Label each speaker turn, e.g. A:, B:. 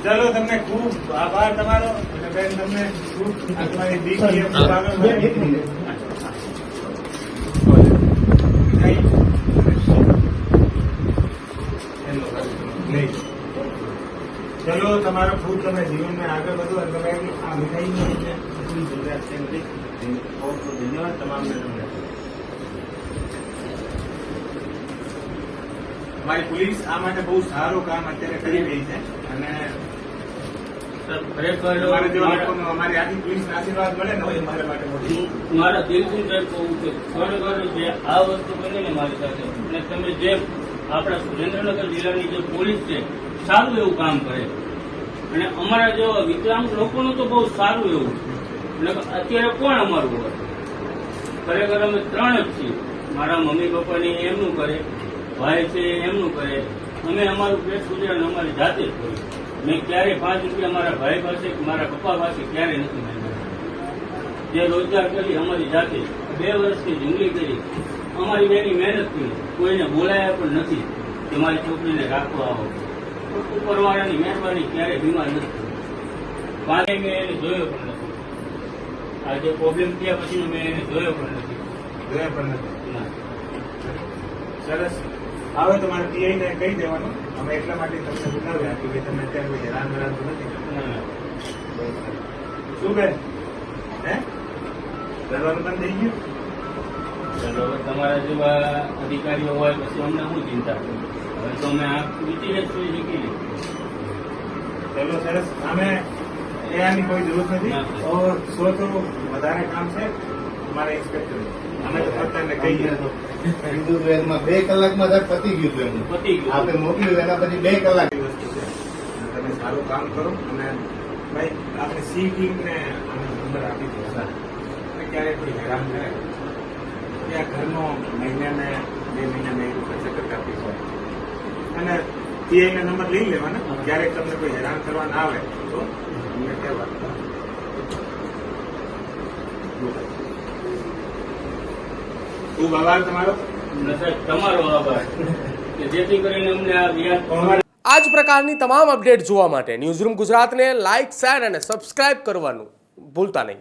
A: ચલો તમને ખૂબ આભાર તમારો અને બેન તમને ખૂબ તમારી દીકરીએ ખૂબ આગળ વધારી. ચલો તમારો ખૂબ તમે જીવનમાં આગળ વધો અને તમે આ મીઠાઈની જરૂરિયાત છે બધી ખૂબ ખૂબ ધન્યવાદ તમામને. તમને અમારી પોલીસ આ માટે બહુ સારું કામ અત્યારે કરી રહી છે અને અમારે જેવા લોકોનો અમારી આખી પોલીસના આશીર્વાદ મળે ને હોય મારા માટે મોટી.
B: મારા દિલથી સાહેબ કહું કે ખરેખર જે આ વસ્તુ બની ને મારી સાથે અને તમે જે આપણા સુરેન્દ્રનગર જિલ્લાની જે પોલીસ છે સારું એવું કામ કરે અને અમારા જેવા વિકલાંગ લોકોનું તો બહુ સારું એવું એટલે અત્યારે કોણ અમારું હોય ખરેખર અમે 3 જ છીએ. મારા મમ્મી પપ્પાની એમનું કરે, ભાઈ છે એમનું કરે, અમે અમારું પેટ ગુજરાન અમારી જાતે જ કરીએ. મેં ક્યારેય 5 રૂપિયા મારા ભાઈ પાસે કે મારા પપ્પા પાસે ક્યારેય નથી માંગ્યા. જે રોજગાર કરી અમારી જાતે 2 વર્ષથી જિંદગી કરી અમારી બેની મહેનત કરી, કોઈને બોલાયા પણ નથી કે મારી છોકરીને રાખવા આવો. ઉપરવાળાની મહેરબાની ક્યારેય બીમાર નથી. પાછે મેં એને જોયો પણ નથી. આ જે પ્રોબ્લેમ થયા પછી મેં એને જોયો પણ નથી.
A: સરસ. હવે તમારે પીઆઈ ને કહી દેવાનું અમે એટલા માટે તમને બોલાવ્યા કે તમે અત્યારે કોઈ હેરાન કરાતું નથી. શું બેન હે કરવાનું બંધ થઈ ગયું?
B: ચલો હવે તમારા જેવા અધિકારીઓ હોય પછી અમને શું ચિંતા કરું? હવે તો અમે આ વિચી જ સુઈ શીખી.
A: ચલો સરસ. અમે એની કોઈ જરૂર નથી. સો તો વધારે કામ છે અમારા ઇન્સ્પેક્ટર. અમે તો ફક્ત કહીએ તો
C: 2 કલાકમાં પતી ગયું હતું.
B: પતી ગયું
C: આપણે મોકલ્યું એના પછી 2 કલાક
A: વસ્તુ છે. તમે સારું કામ કરો અને ભાઈ આપણે સી ટીમને નંબર આપી દો. ક્યારેય કોઈ હેરાન કરે ત્યાં ઘરનો મહિનાને 2 મહિનાને 1 રૂપિયા ચક્કર કાપી હોય અને પીઆઈને નંબર લઈ લેવાના. ક્યારેક તમને કોઈ હેરાન કરવા ના આવે તો અમને કહેવા. ખૂબ આભાર તમારો.
B: તમારો આભાર કે જેથી કરીને અમને આ વ્યાજ.
D: આ જ પ્રકારની તમામ અપડેટ જોવા માટે ન્યૂઝરૂમ ગુજરાતને લાઇક, શેર અને સબસ્ક્રાઇબ કરવાનું ભૂલતા નહીં.